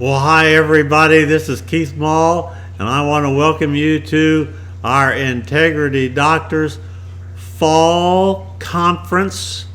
Well, hi everybody. This is Keith Maule, and I want to welcome you to our Integrity Doctors Fall Conference.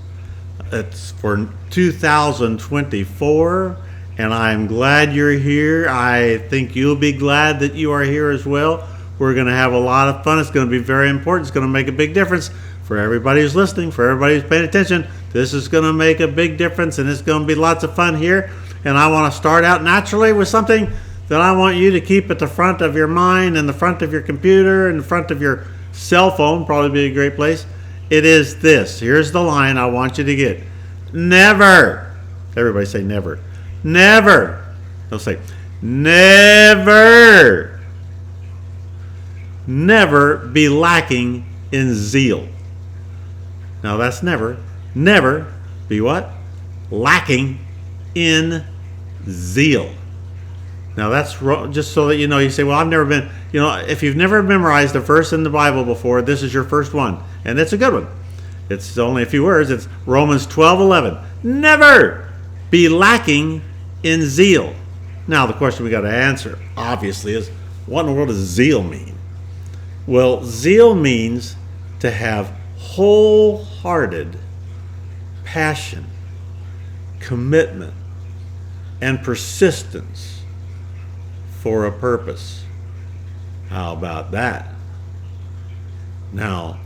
It's for 2024, and I'm glad you're here. I think you'll be glad that you are here as well. We're going to have a lot of fun. It's going to be very important. It's going to make a big difference for everybody who's listening, for everybody who's paying attention. This is going to make a big difference, and it's going to be lots of fun here. And I want to start out naturally with something that I want you to keep at the front of your mind and the front of your computer and the front of your cell phone. Probably be a great place. It is this. Here's the line I want you to get. Never. Everybody say never. Never. They'll say never. Never be lacking in zeal. Now that's never. Never be what? Lacking in zeal. Now that's just so that you know. You say, well, I've never been, if you've never memorized a verse in the Bible before, this is your first one, and it's a good one. It's only a few words. It's Romans 12:11. Never be lacking in zeal. Now the question we got to answer, obviously, is what in the world does zeal mean? Well, zeal means to have wholehearted passion, commitment, and persistence for a purpose. How about that? Now,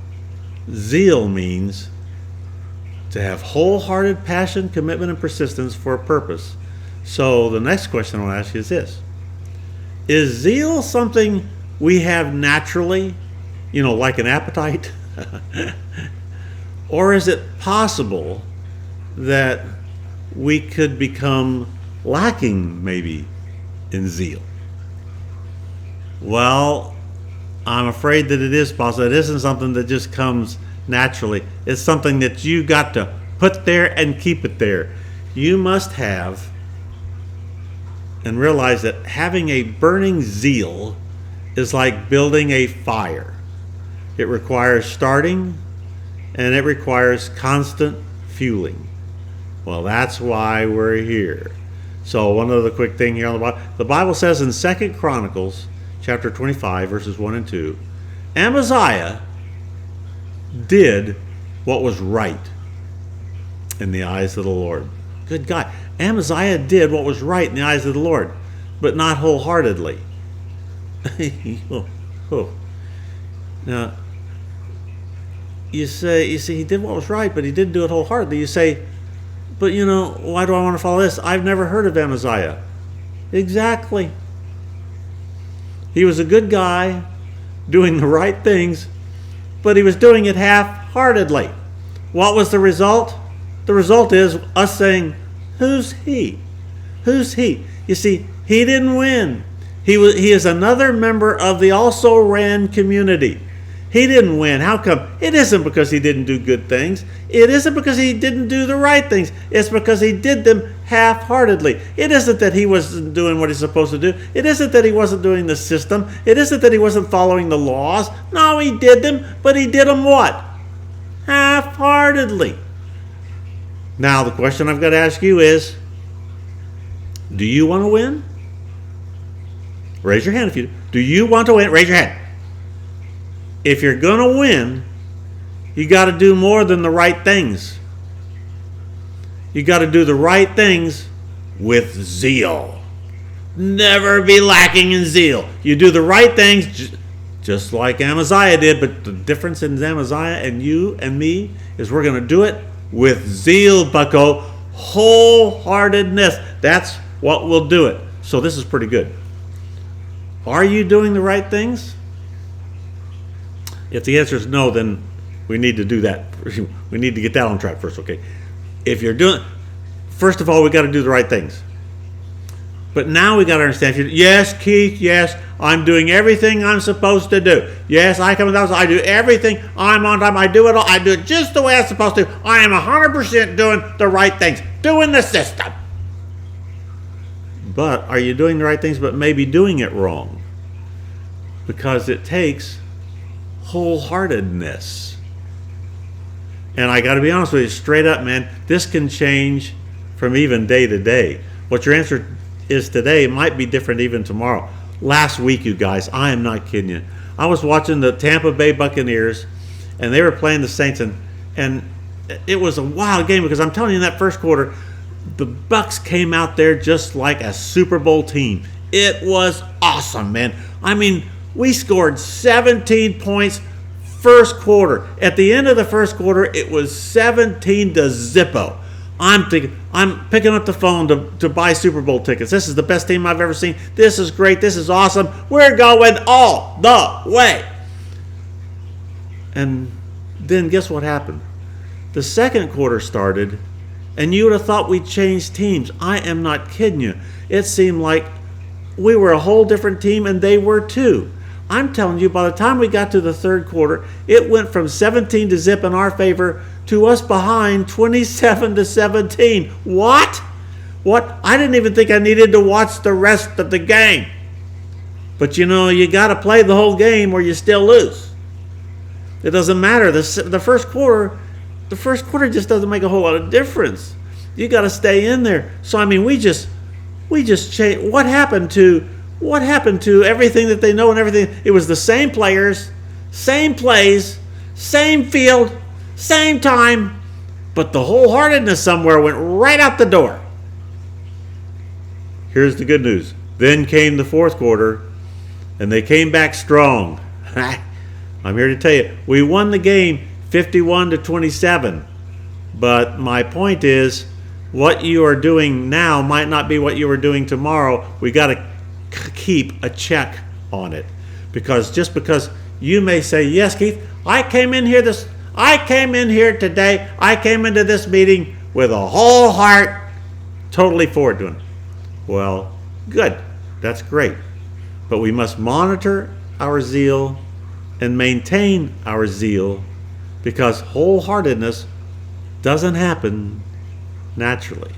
zeal means to have wholehearted passion, commitment, and persistence for a purpose. So the next question I want to ask you is this. Is zeal something we have naturally, like an appetite? Or is it possible that we could become lacking maybe in zeal? Well, I'm afraid that it is possible. It isn't something that just comes naturally. It's something that you got to put there and keep it there. You must have and realize that having a burning zeal is like building a fire. It requires starting and it requires constant fueling. Well, that's why we're here. So one other quick thing here on the Bible. The Bible says in 2 Chronicles chapter 25, verses 1 and 2, Amaziah did what was right in the eyes of the Lord. Good God. Amaziah did what was right in the eyes of the Lord, but not wholeheartedly. Now, you see, he did what was right, but he didn't do it wholeheartedly. You say, but why do I want to follow this? I've never heard of Amaziah. Exactly. He was a good guy doing the right things, but he was doing it half-heartedly. What was the result? The result is us saying, who's he? Who's he? You see, he didn't win. He is another member of the also-ran community. He didn't win. How come? It isn't because he didn't do good things. It isn't because he didn't do the right things. It's because he did them half-heartedly. It isn't that he wasn't doing what he's supposed to do. It isn't that he wasn't doing the system. It isn't that he wasn't following the laws. No, he did them, but he did them what? Half-heartedly. Now, the question I've got to ask you is, do you want to win? Raise your hand if you do. Do you want to win? Raise your hand. If you're going to win, you got to do more than the right things. You got to do the right things with zeal. Never be lacking in zeal. You do the right things just like Amaziah did, but the difference in Amaziah and you and me is we're going to do it with zeal, bucko, wholeheartedness. That's what will do it. So this is pretty good. Are you doing the right things? If the answer is no, then we need to do that. We need to get that on track first, okay? If you're doing, first of all, we got to do the right things. But now we got to understand. Yes, Keith, yes, I'm doing everything I'm supposed to do. Yes, I come to the house, I do everything. I'm on time. I do it all. I do it just the way I'm supposed to. I am 100% doing the right things, doing the system. But are you doing the right things, but maybe doing it wrong? Because it takes wholeheartedness. And I got to be honest with you, straight up, man, this can change from even day to day. What your answer is today might be different even tomorrow. Last week, you guys, I am not kidding you. I was watching the Tampa Bay Buccaneers, and they were playing the Saints, and it was a wild game because I'm telling you, in that first quarter, the Bucks came out there just like a Super Bowl team. It was awesome, man. I mean, we scored 17 points first quarter. At the end of the first quarter, it was 17 to zippo. I'm picking up the phone to buy Super Bowl tickets. This is the best team I've ever seen. This is great. This is awesome. We're going all the way. And then guess what happened? The second quarter started, and you would have thought we changed teams. I am not kidding you. It seemed like we were a whole different team, and they were too. I'm telling you, by the time we got to the third quarter, it went from 17 to zip in our favor to us behind 27 to 17. What? I didn't even think I needed to watch the rest of the game. But you know, you got to play the whole game or you still lose. It doesn't matter. The first quarter just doesn't make a whole lot of difference. You got to stay in there. So I mean, we just changed. What happened to everything that they know and everything? It was the same players, same plays, same field, same time, but the wholeheartedness somewhere went right out the door. Here's the good news. Then came the fourth quarter, and they came back strong. I'm here to tell you, we won the game 51 to 27. But my point is, what you are doing now might not be what you are doing tomorrow. We got to keep a check on it, because you may say, yes, Keith, I came in here today, I came into this meeting with a whole heart, totally for doing it. Well, good, that's great, but we must monitor our zeal and maintain our zeal, because wholeheartedness doesn't happen naturally.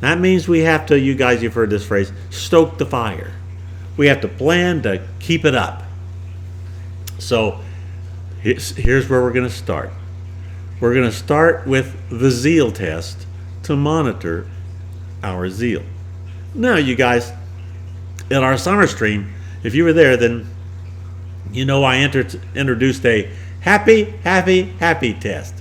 That means we have to, you guys, you've heard this phrase, stoke the fire. We have to plan to keep it up. So here's where we're going to start. We're going to start with the zeal test to monitor our zeal. Now, you guys, in our summer stream, if you were there, then you know I introduced a happy test.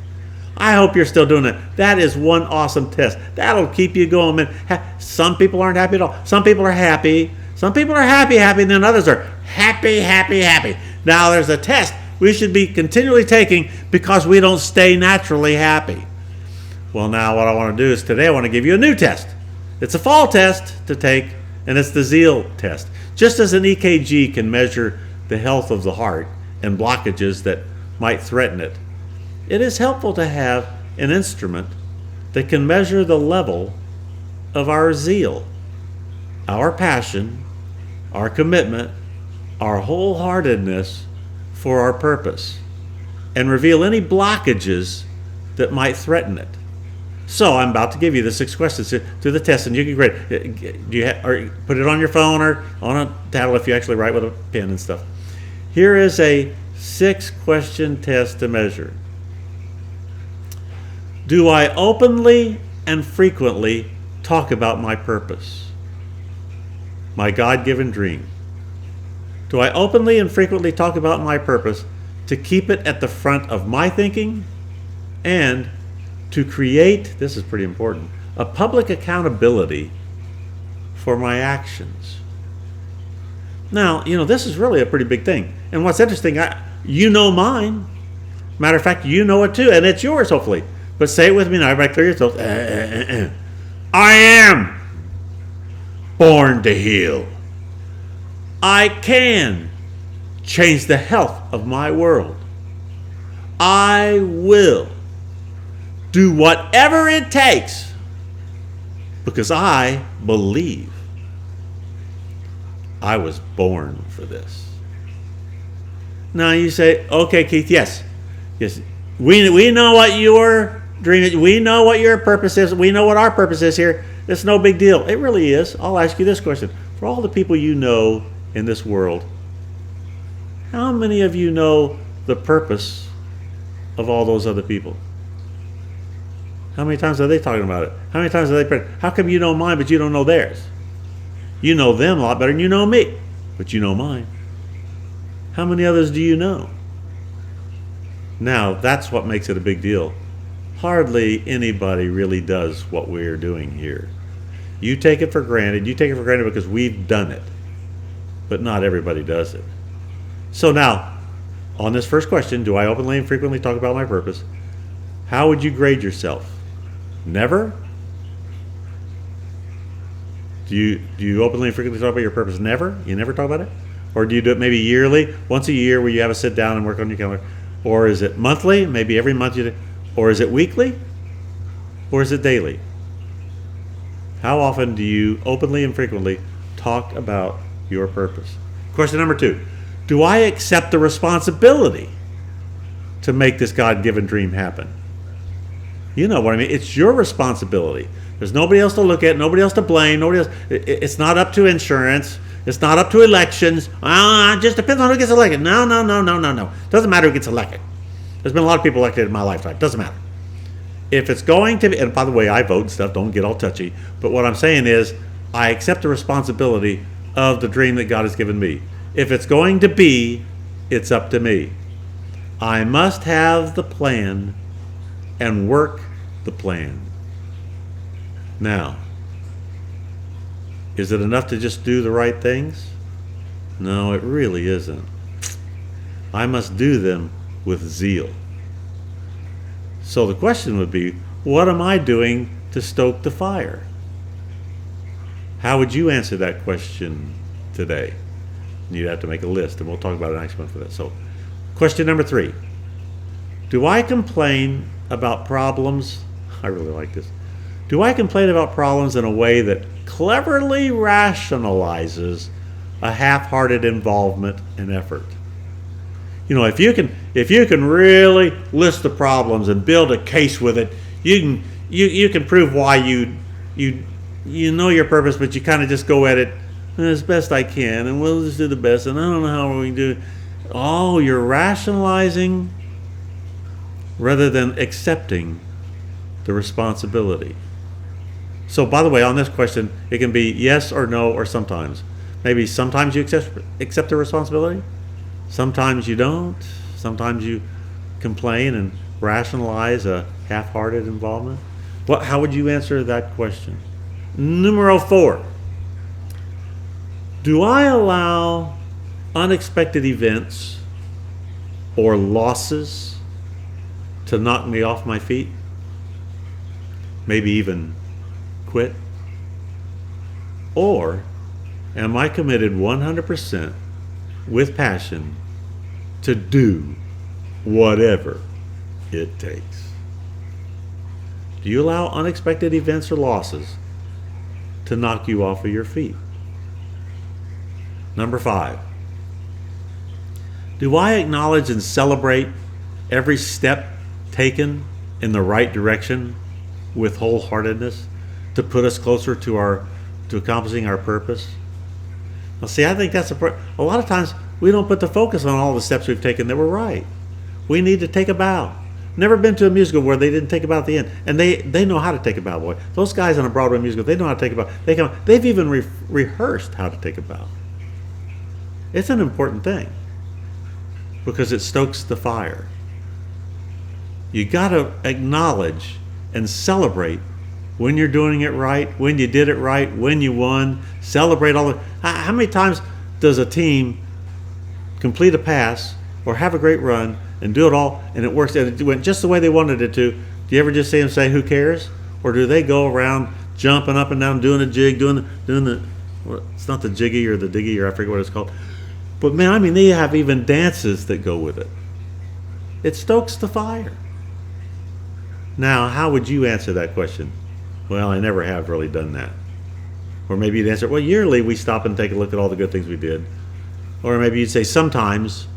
I hope you're still doing it. That is one awesome test. That'll keep you going, man. Some people aren't happy at all. Some people are happy. Some people are happy, and then others are happy. Now, there's a test we should be continually taking because we don't stay naturally happy. Well, now what I want to do is today I want to give you a new test. It's a fall test to take, and it's the zeal test. Just as an EKG can measure the health of the heart and blockages that might threaten it, it is helpful to have an instrument that can measure the level of our zeal, our passion, our commitment, our wholeheartedness for our purpose, and reveal any blockages that might threaten it. So I'm about to give you the 6 questions to the test, and you can grade it. Or put it on your phone or on a tablet if you actually write with a pen and stuff. Here is a 6-question test to measure. Do I openly and frequently talk about my purpose, my God-given dream? Do I openly and frequently talk about my purpose to keep it at the front of my thinking and to create, this is pretty important, a public accountability for my actions? Now, you know, this is really a pretty big thing. And what's interesting, you know mine. Matter of fact, you know it too, and it's yours, hopefully. But say it with me now. Everybody clear yourself. I am born to heal. I can change the health of my world. I will do whatever it takes because I believe I was born for this. Now you say, okay, Keith, yes. We know what your dream is. We know what your purpose is. We know what our purpose is here. It's no big deal. It really is. I'll ask you this question. For all the people you know in this world, how many of you know the purpose of all those other people? How many times are they talking about it? How many times are they praying? How come you know mine but you don't know theirs? You know them a lot better than you know me, but you know mine. How many others do you know? Now, that's what makes it a big deal. Hardly anybody really does what we're doing here. You take it for granted. You take it for granted because we've done it, but not everybody does it. So now, on this first question, do I openly and frequently talk about my purpose? How would you grade yourself? Never? Do you openly and frequently talk about your purpose? Never? You never talk about it? Or do you do it maybe yearly, once a year, where you have a sit down and work on your calendar? Or is it monthly, maybe every month you do? Or is it weekly? Or is it daily? How often do you openly and frequently talk about your purpose? Question number 2. Do I accept the responsibility to make this God-given dream happen? You know what I mean. It's your responsibility. There's nobody else to look at, nobody else to blame, nobody else. It's not up to insurance. It's not up to elections. It just depends on who gets elected. No. Doesn't matter who gets elected. There's been a lot of people elected in my lifetime. Doesn't matter. If it's going to be, and by the way, I vote and stuff, don't get all touchy. But what I'm saying is, I accept the responsibility of the dream that God has given me. If it's going to be, it's up to me. I must have the plan and work the plan. Now, is it enough to just do the right things? No, it really isn't. I must do them with zeal. So the question would be, what am I doing to stoke the fire? How would you answer that question today? You'd have to make a list, and we'll talk about it next month for that. So, question number 3. Do I complain about problems? I really like this. Do I complain about problems in a way that cleverly rationalizes a half-hearted involvement and effort? You know, if you can really list the problems and build a case with it, you can prove why you know your purpose, but you kind of just go at it as best I can, and we'll just do the best, and I don't know how we can do it. Oh, you're rationalizing rather than accepting the responsibility. So, by the way, on this question, it can be yes or no or sometimes. Maybe sometimes you accept the responsibility. Sometimes you don't. Sometimes you complain and rationalize a half-hearted involvement. How would you answer that question? Numero 4. Do I allow unexpected events or losses to knock me off my feet? Maybe even quit? Or am I committed 100% with passion to do whatever it takes? Do you allow unexpected events or losses to knock you off of your feet? Number 5. Do I acknowledge and celebrate every step taken in the right direction with wholeheartedness to put us closer to accomplishing our purpose? Now, see, I think that's a lot of times we don't put the focus on all the steps we've taken that were right. We need to take a bow. Never been to a musical where they didn't take a bow at the end, and they know how to take a bow, boy. Those guys on a Broadway musical, they know how to take a bow. They've even rehearsed how to take a bow. It's an important thing because it stokes the fire. You got to acknowledge and celebrate when you're doing it right, when you did it right, when you won. Celebrate all the. How many times does a team complete a pass or have a great run and do it all and it works and it went just the way they wanted it to? Do you ever just see them say, "Who cares?" Or do they go around jumping up and down, doing a jig, doing the? Well, it's not the jiggy or the diggy or I forget what it's called. But man, I mean, they have even dances that go with it. It stokes the fire. Now, how would you answer that question? Well, I never have really done that. Or maybe you'd answer, well, yearly we stop and take a look at all the good things we did. Or maybe you'd say sometimes.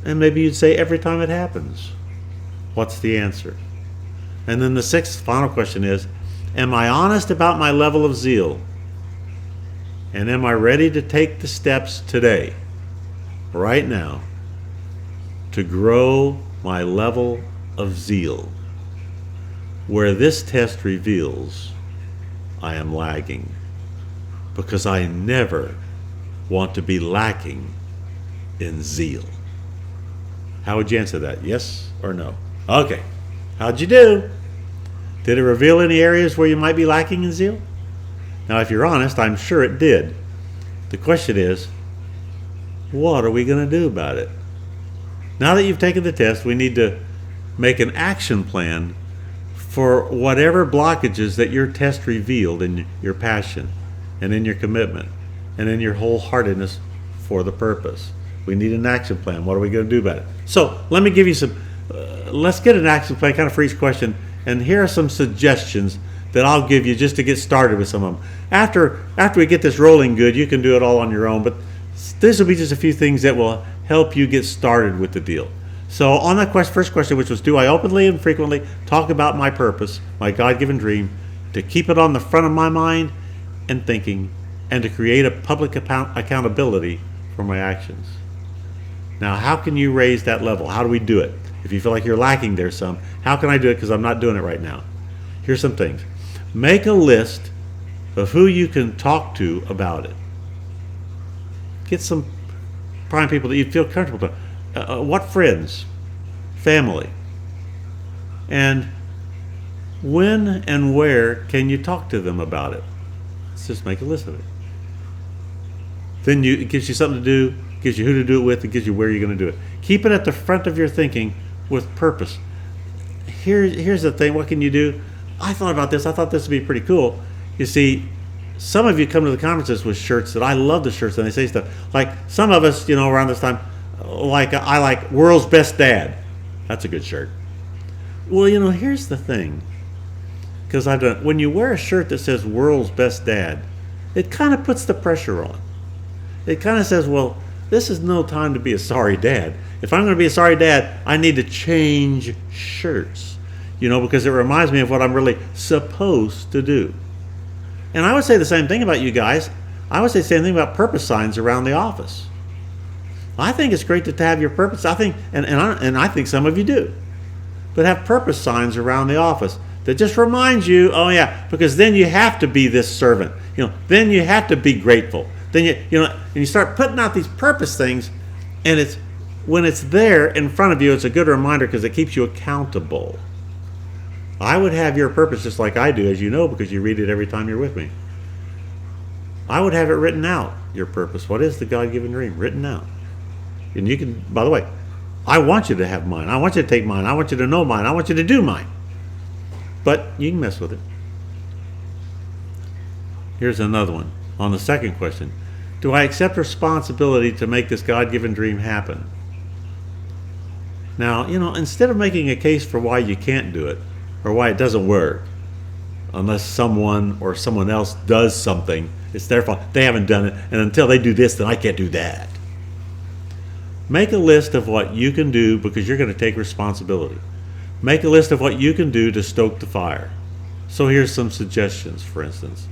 And maybe you'd say every time it happens. What's the answer? And then the 6th final question is, am I honest about my level of zeal? And am I ready to take the steps today, right now, to grow my level of zeal? Where this test reveals I am lagging. because I never want to be lacking in zeal. How would you answer that? Yes or no? Okay. How'd you do? Did it reveal any areas where you might be lacking in zeal? Now, if you're honest, I'm sure it did. The question is, what are we going to do about it? Now that you've taken the test, we need to make an action plan for whatever blockages that your test revealed in your passion and in your commitment and in your wholeheartedness for the purpose. We need an action plan. What are we going to do about it? So let me give you some, let's get an action plan kind of for each question. And here are some suggestions that I'll give you just to get started with some of them. After we get this rolling good, you can do it all on your own, but this will be just a few things that will help you get started with the deal. So on that first question, which was, do I openly and frequently talk about my purpose, my God-given dream, to keep it on the front of my mind and thinking, and to create a public accountability for my actions? Now, how can you raise that level? How do we do it? If you feel like you're lacking there some, how can I do it because I'm not doing it right now? Here's some things. Make a list of who you can talk to about it. Get some prime people that you feel comfortable to. What friends, family, and when and where can you talk to them about it? Let's just make a list of it. Then it gives you something to do, gives you who to do it with, it gives you where you're going to do it. Keep it at the front of your thinking with purpose. Here's the thing, what can you do? I thought about this, I thought this would be pretty cool. You see, some of you come to the conferences with shirts that I love the shirts, and they say stuff like, some of us, around this time, I like World's Best Dad. That's a good shirt. Well, here's the thing. Because when you wear a shirt that says World's Best Dad, it kind of puts the pressure on. It kind of says, well, this is no time to be a sorry dad. If I'm going to be a sorry dad, I need to change shirts, because it reminds me of what I'm really supposed to do. And I would say the same thing about you guys. I would say the same thing about purpose signs around the office. I think it's great to have your purpose. I think, and I think some of you do, but have purpose signs around the office that just reminds you, oh yeah, because then you have to be this servant. Then you have to be grateful. Then and you start putting out these purpose things, and when it's there in front of you, it's a good reminder because it keeps you accountable. I would have your purpose just like I do, as you know, because you read it every time you're with me. I would have it written out, your purpose. What is the God-given dream? Written out. And you can, by the way, I want you to have mine. I want you to take mine. I want you to know mine. I want you to do mine. But you can mess with it. Here's another one on the second question. Do I accept responsibility to make this God-given dream happen? Now, instead of making a case for why you can't do it or why it doesn't work, unless someone or someone else does something, it's their fault. They haven't done it, and until they do this, then I can't do that. Make a list of what you can do because you're going to take responsibility. Make a list of what you can do to stoke the fire. So here's some suggestions, for instance.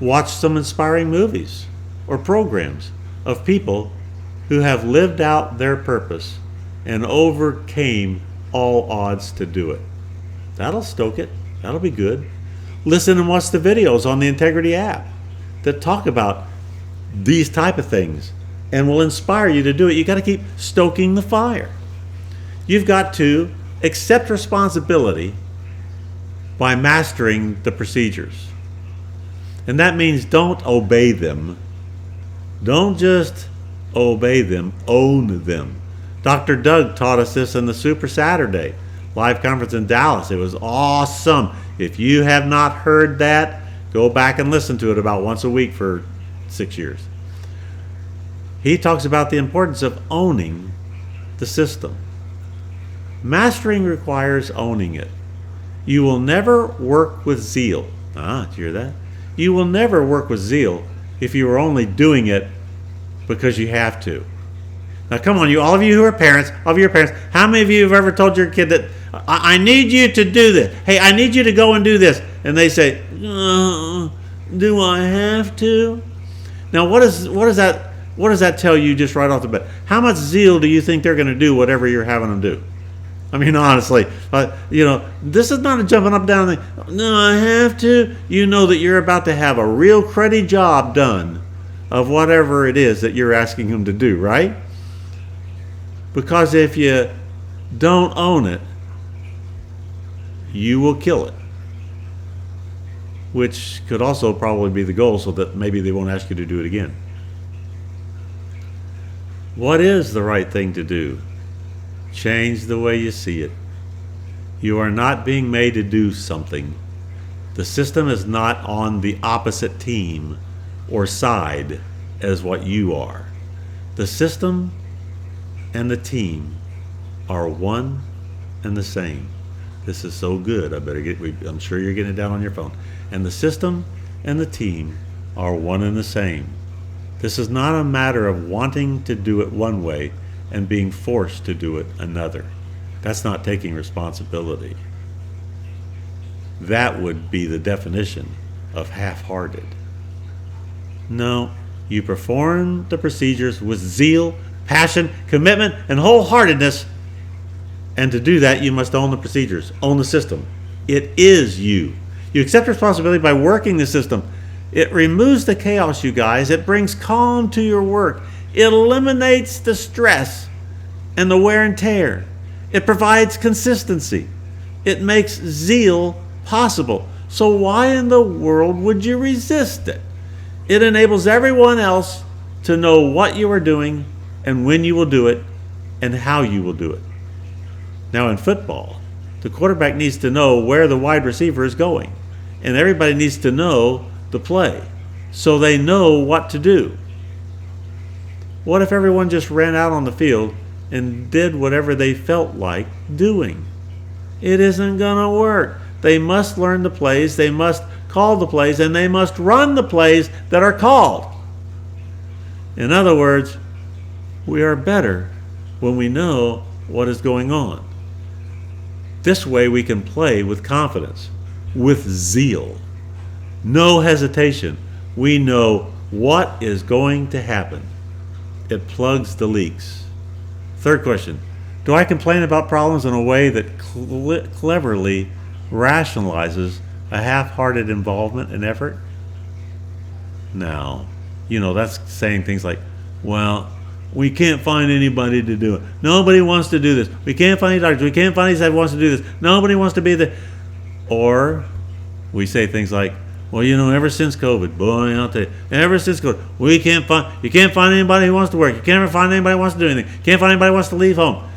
Watch some inspiring movies or programs of people who have lived out their purpose and overcame all odds to do it. That'll stoke it. That'll be good. Listen and watch the videos on the Integrity app that talk about these type of things and will inspire you to do it. You got to keep stoking the fire. You've got to accept responsibility by mastering the procedures. And that means don't obey them. Don't just obey them, own them. Dr. Doug taught us this in the Super Saturday live conference in Dallas. It was awesome. If you have not heard that, go back and listen to it about once a week for 6 years. He talks about the importance of owning the system. Mastering requires owning it. You will never work with zeal. Did you hear that? You will never work with zeal if you are only doing it because you have to. Now come on, all of you who are parents, how many of you have ever told your kid that, I need you to do this. Hey, I need you to go and do this. And they say, do I have to? Now what does that tell you just right off the bat? How much zeal do you think they're going to do whatever you're having them do? I mean, honestly, this is not a jumping up down thing. No, I have to. You know that you're about to have a real cruddy job done of whatever it is that you're asking him to do, right? Because if you don't own it, you will kill it. Which could also probably be the goal, so that maybe they won't ask you to do it again. What is the right thing to do? Change the way you see it. You are not being made to do something. The system is not on the opposite team or side as what you are. The system and the team are one and the same. This is so good. I'm sure you're getting it down on your phone. And the system and the team are one and the same. This is not a matter of wanting to do it one way and being forced to do it another. That's not taking responsibility. That would be the definition of half-hearted. No, you perform the procedures with zeal, passion, commitment, and wholeheartedness. And to do that, you must own the procedures, own the system. It is you. You accept responsibility by working the system. It removes the chaos, you guys. It brings calm to your work. It eliminates the stress and the wear and tear. It provides consistency. It makes zeal possible. So why in the world would you resist it? It enables everyone else to know what you are doing and when you will do it and how you will do it. Now in football, the quarterback needs to know where the wide receiver is going, and everybody needs to know the play so they know what to do. What if everyone just ran out on the field and did whatever they felt like doing? It isn't going to work. They must learn the plays, they must call the plays, and they must run the plays that are called. In other words, we are better when we know what is going on. This way we can play with confidence, with zeal. No hesitation. We know what is going to happen. It plugs the leaks. Third question. Do I complain about problems in a way that cleverly rationalizes a half-hearted involvement and effort? No. That's saying things like, well, we can't find anybody to do it. Nobody wants to do this. We can't find any doctors. We can't find anybody that wants to do this. Nobody wants to be there. Or we say things like, well, ever since COVID, boy, I'll tell you, ever since COVID, you can't find anybody who wants to work. You can't ever find anybody who wants to do anything. You can't find anybody who wants to leave home.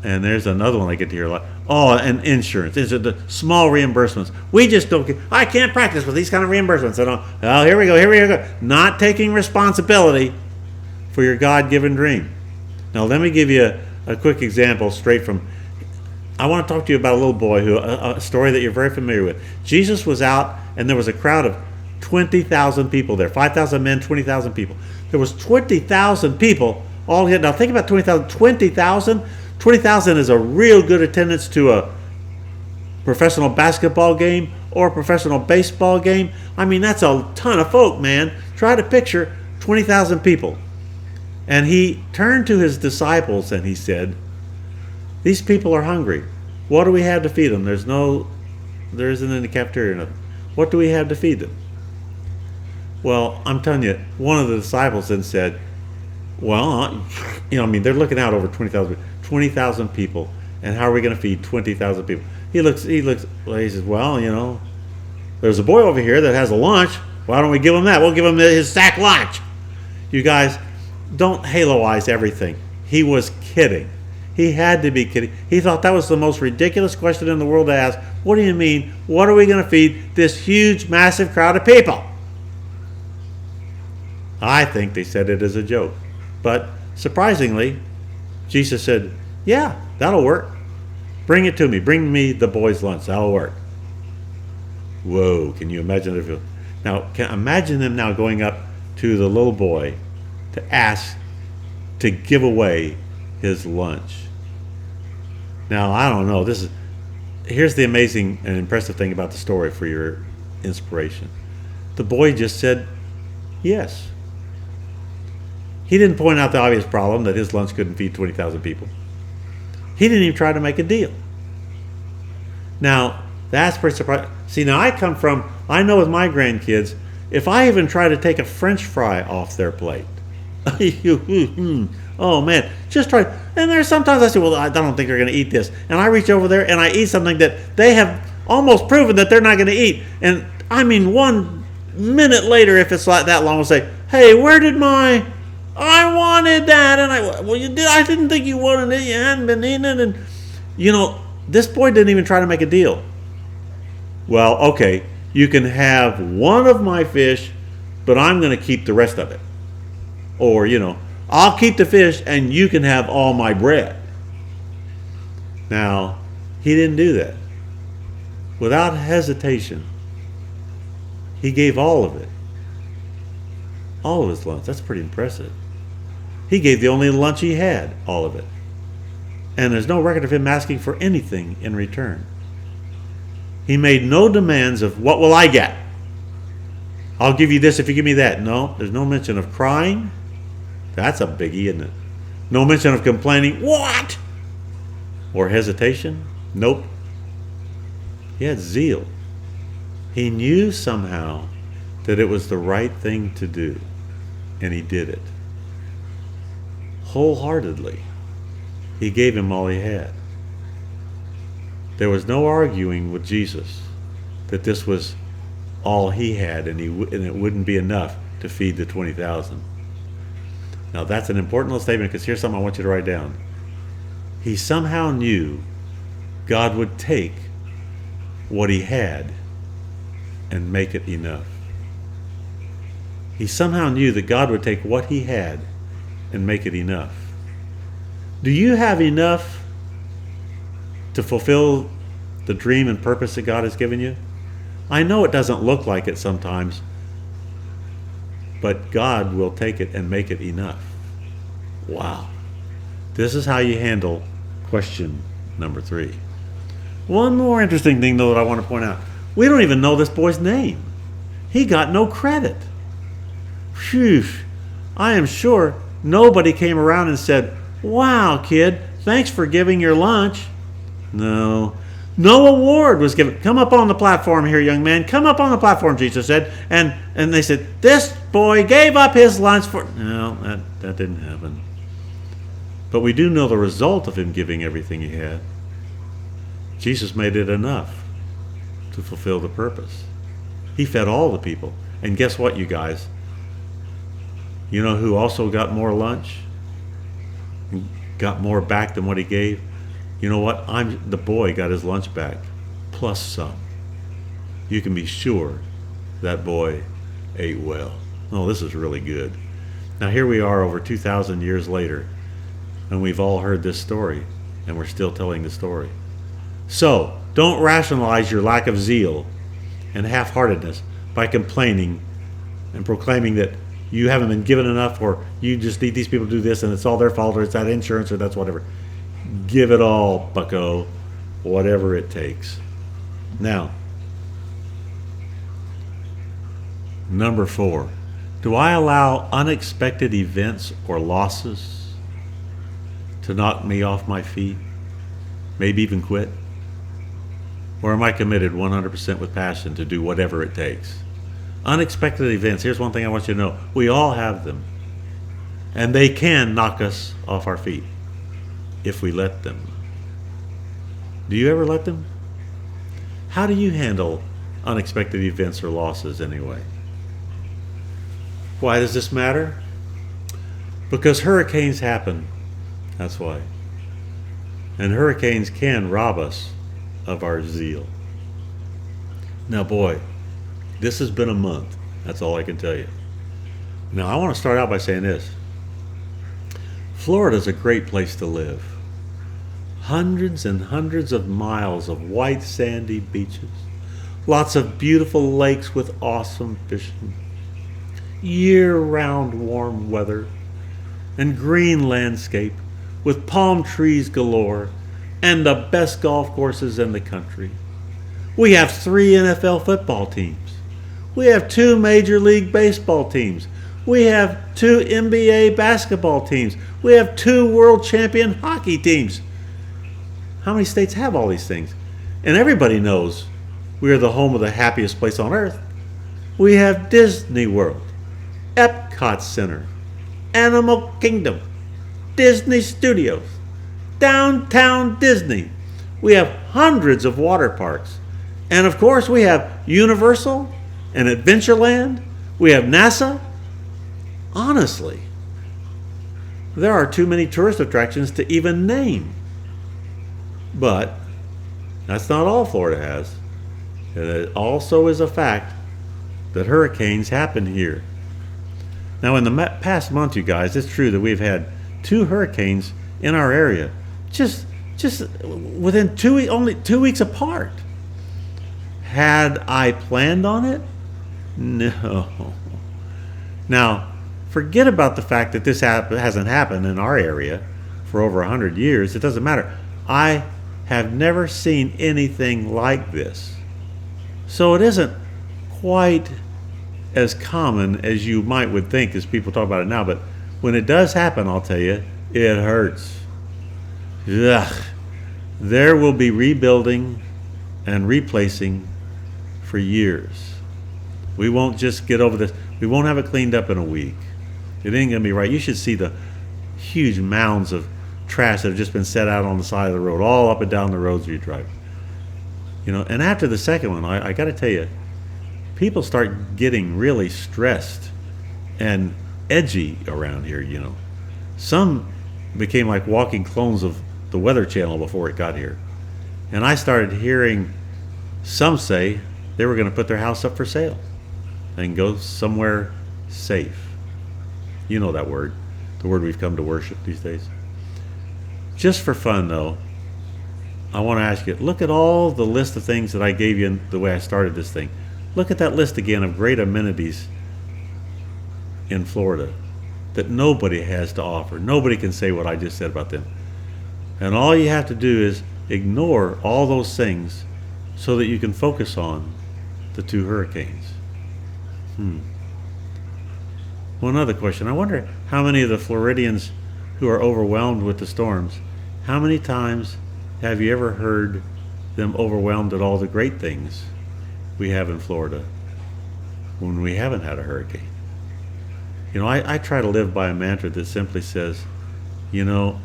And there's another one I get to hear a lot. Oh, and insurance. These are the small reimbursements. We just don't get, I can't practice with these kind of reimbursements. Here we go. Not taking responsibility for your God-given dream. Now, let me give you a quick example straight from, I want to talk to you about a little boy, a story that you're very familiar with. Jesus was out, and there was a crowd of 20,000 people there. 5,000 men, 20,000 people. There was 20,000 people all here. Now, think about 20,000. 20,000 is a real good attendance to a professional basketball game or a professional baseball game. I mean, that's a ton of folk, man. Try to picture 20,000 people. And he turned to his disciples and he said, these people are hungry. What do we have to feed them? There isn't any cafeteria or nothing. What do we have to feed them? Well, I'm telling you, one of the disciples then said, well, they're looking out over 20,000 people, and how are we going to feed 20,000 people? He says, well, there's a boy over here that has a lunch. Why don't we give him that? We'll give him his sack lunch. You guys, don't haloize everything. He was kidding. He had to be kidding. He thought that was the most ridiculous question in the world to ask. What do you mean? What are we going to feed this huge, massive crowd of people? I think they said it as a joke. But surprisingly, Jesus said, yeah, that'll work. Bring it to me. Bring me the boy's lunch. That'll work. Whoa, can you imagine? Imagine them now going up to the little boy to ask to give away his lunch. Now, I don't know. Here's the amazing and impressive thing about the story for your inspiration. The boy just said yes. He didn't point out the obvious problem that his lunch couldn't feed 20,000 people. He didn't even try to make a deal. Now, that's pretty surprising. See, now I know with my grandkids, if I even try to take a French fry off their plate, oh man, just try. And there's sometimes I say, well, I don't think they're going to eat this. And I reach over there and I eat something that they have almost proven that they're not going to eat. And I mean, 1 minute later, if it's like that long, I'll say, hey, I wanted that. And well, you did. I didn't think you wanted it. You hadn't been eating it. And, this boy didn't even try to make a deal. Well, okay, you can have one of my fish, but I'm going to keep the rest of it. Or, I'll keep the fish and you can have all my bread. Now, he didn't do that. Without hesitation, he gave all of it. All of his lunch. That's pretty impressive. He gave the only lunch he had, all of it. And there's no record of him asking for anything in return. He made no demands of, what will I get? I'll give you this if you give me that. No, there's no mention of crying. That's a biggie, isn't it? No mention of complaining. What? Or hesitation. Nope. He had zeal. He knew somehow that it was the right thing to do, and he did it. Wholeheartedly. He gave him all he had. There was no arguing with Jesus that this was all he had and it wouldn't be enough to feed the 20,000. Now that's an important little statement, because here's something I want you to write down. He somehow knew God would take what he had and make it enough. He somehow knew that God would take what he had and make it enough. Do you have enough to fulfill the dream and purpose that God has given you? I know it doesn't look like it sometimes, but God will take it and make it enough. Wow. This is how you handle question number 3. One more interesting thing, though, that I want to point out. We don't even know this boy's name. He got no credit. Phew. I am sure nobody came around and said, wow, kid, thanks for giving your lunch. No award was given. Come up on the platform here, young man. Come up on the platform, Jesus said. And they said, this boy gave up his lunch for... No, that didn't happen. But we do know the result of him giving everything he had. Jesus made it enough to fulfill the purpose. He fed all the people. And guess what, you guys? You know who also got more lunch? Got more back than what he gave? You know what? The boy got his lunch back, plus some. You can be sure that boy ate well. Oh, this is really good. Now here we are over 2,000 years later, and we've all heard this story, and we're still telling the story. So, don't rationalize your lack of zeal and half-heartedness by complaining and proclaiming that you haven't been given enough, or you just need these people to do this and it's all their fault, or it's that insurance, or that's whatever. Give it all, bucko, whatever it takes. Now, number 4. Do I allow unexpected events or losses to knock me off my feet? Maybe even quit? Or am I committed 100% with passion to do whatever it takes? Unexpected events, here's one thing I want you to know. We all have them. And they can knock us off our feet if we let them. Do you ever let them? How do you handle unexpected events or losses anyway? Why does this matter? Because hurricanes happen. That's why. And hurricanes can rob us of our zeal. Now, boy, this has been a month. That's all I can tell you. Now, I want to start out by saying this. Florida is a great place to live. Hundreds and hundreds of miles of white sandy beaches. Lots of beautiful lakes with awesome fishing. Year-round warm weather. And green landscape with palm trees galore. And the best golf courses in the country. We have 3 NFL football teams. We have 2 Major League Baseball teams. We have 2 NBA basketball teams. We have 2 world champion hockey teams. How many states have all these things? And everybody knows we are the home of the happiest place on earth. We have Disney World, Epcot Center, Animal Kingdom, Disney Studios, Downtown Disney. We have hundreds of water parks. And of course, we have Universal and Adventureland. We have NASA. Honestly, there are too many tourist attractions to even name. But that's not all Florida has. It also is a fact that hurricanes happen here. Now, in the past month, you guys, it's true that we've had 2 hurricanes in our area, just within only 2 weeks apart. Had I planned on it? No. Now, forget about the fact that this hasn't happened in our area for over 100 years. It doesn't matter. I have never seen anything like this. So it isn't quite as common as you would think as people talk about it now, but when it does happen, I'll tell you, it hurts. Ugh. There will be rebuilding and replacing for years. We won't just get over this. We won't have it cleaned up in a week. It ain't gonna be right. You should see the huge mounds of trash that have just been set out on the side of the road, all up and down the roads you drive. And after the second one, I got to tell you, people start getting really stressed and edgy around here. Some became like walking clones of the Weather Channel before it got here, and I started hearing some say they were going to put their house up for sale and go somewhere safe. You know that word, the word we've come to worship these days. Just for fun, though, I want to ask you, look at all the list of things that I gave you in the way I started this thing. Look at that list again of great amenities in Florida that nobody has to offer. Nobody can say what I just said about them. And all you have to do is ignore all those things so that you can focus on the 2 hurricanes. One other question. I wonder how many of the Floridians who are overwhelmed with the storms, how many times have you ever heard them overwhelmed at all the great things we have in Florida when we haven't had a hurricane? I try to live by a mantra that simply says, I'm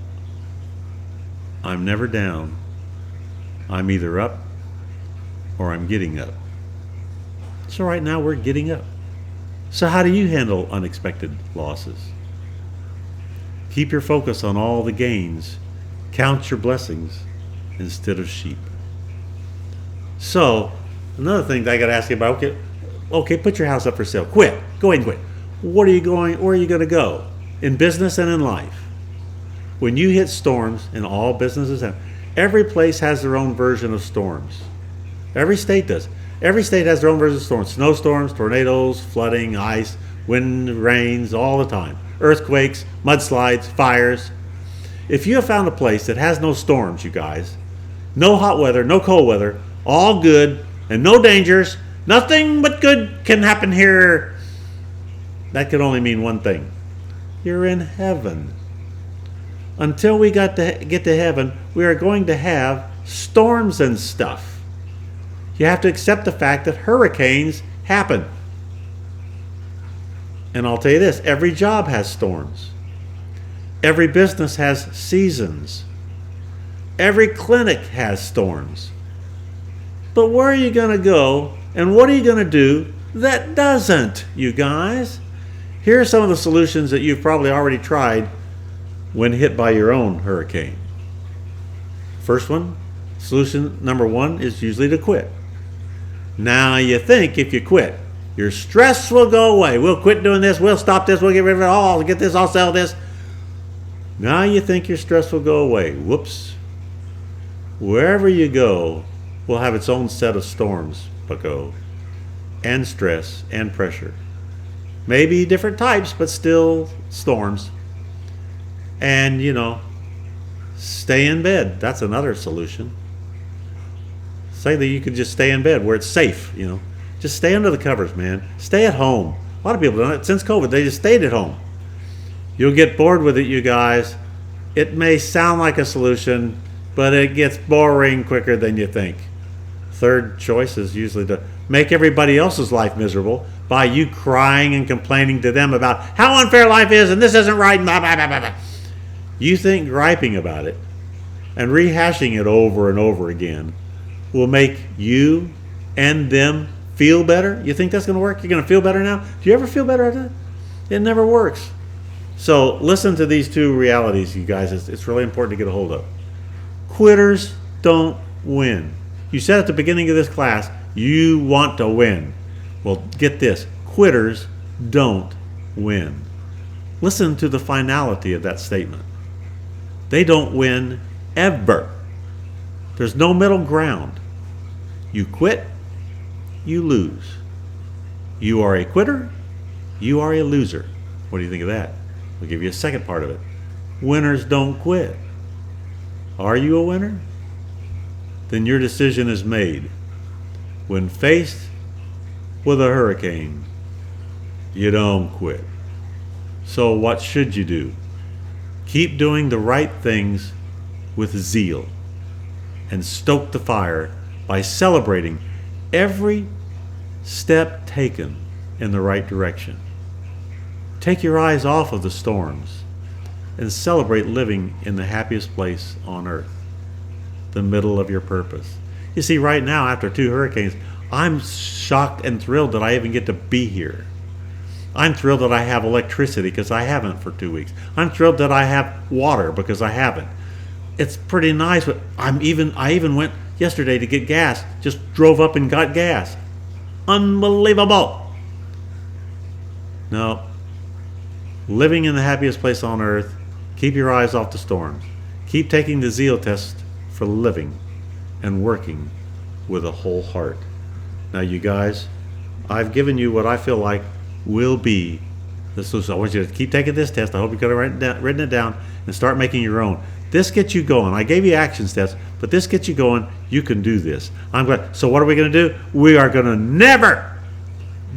never down. I'm either up or I'm getting up. So right now we're getting up. So how do you handle unexpected losses? Keep your focus on all the gains. Count your blessings instead of sheep. So, another thing that I got to ask you about, okay, put your house up for sale. Quit. Go ahead and quit. Where are you going to go? In business and in life. When you hit storms, and all businesses have, every place has their own version of storms. Every state does. Every state has their own version of storms. Snowstorms, tornadoes, flooding, ice, wind, rains, all the time. Earthquakes, mudslides, fires. If you have found a place that has no storms, you guys, no hot weather, no cold weather, all good, and no dangers, nothing but good can happen here, that could only mean one thing. You're in heaven. Until we get to heaven, we are going to have storms and stuff. You have to accept the fact that hurricanes happen. And I'll tell you this, every job has storms. Every business has seasons. Every clinic has storms. But where are you going to go and what are you going to do that doesn't, you guys? Here are some of the solutions that you've probably already tried when hit by your own hurricane. First one, solution number 1 is usually to quit. Now you think if you quit, your stress will go away. We'll quit doing this, we'll stop this, we'll get rid of it all, I'll get this, I'll sell this. Now you think your stress will go away. Whoops. Wherever you go will have its own set of storms, bucko, and stress and pressure. Maybe different types, but still storms. And, stay in bed. That's another solution. Say that you could just stay in bed where it's safe, Just stay under the covers, man. Stay at home. A lot of people have done it since COVID. They just stayed at home. You'll get bored with it, you guys. It may sound like a solution, but it gets boring quicker than you think. Third choice is usually to make everybody else's life miserable by you crying and complaining to them about how unfair life is and this isn't right and blah, blah, blah, blah, blah. You think griping about it and rehashing it over and over again will make you and them feel better? You think that's going to work? You're going to feel better now? Do you ever feel better after that? It never works. So listen to these two realities, you guys. It's really important to get a hold of. Quitters don't win. You said at the beginning of this class, you want to win. Well, get this. Quitters don't win. Listen to the finality of that statement. They don't win ever. There's no middle ground. You quit, you lose. You are a quitter, you are a loser. What do you think of that? I'll give you a second part of it. Winners don't quit. Are you a winner? Then your decision is made. When faced with a hurricane, you don't quit. So what should you do? Keep doing the right things with zeal and stoke the fire by celebrating every step taken in the right direction. Take your eyes off of the storms and celebrate living in the happiest place on earth, the middle of your purpose. You see, right now, after 2 hurricanes, I'm shocked and thrilled that I even get to be here. I'm thrilled that I have electricity because I haven't for 2 weeks. I'm thrilled that I have water because I haven't. It's pretty nice, but I even went yesterday to get gas. Just drove up and got gas. Unbelievable. No. Living in the happiest place on earth, keep your eyes off the storms. Keep taking the Zeal test for living and working with a whole heart. Now, you guys, I've given you what I feel like will be the solution. I want you to keep taking this test. I hope you got it written it down and start making your own. This gets you going. I gave you action steps, but this gets you going. You can do this. I'm glad. So what are we going to do? We are going to never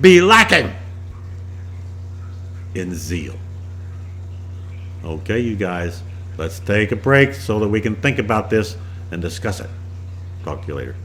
be lacking in zeal. Okay, you guys, let's take a break so that we can think about this and discuss it. Talk to you later.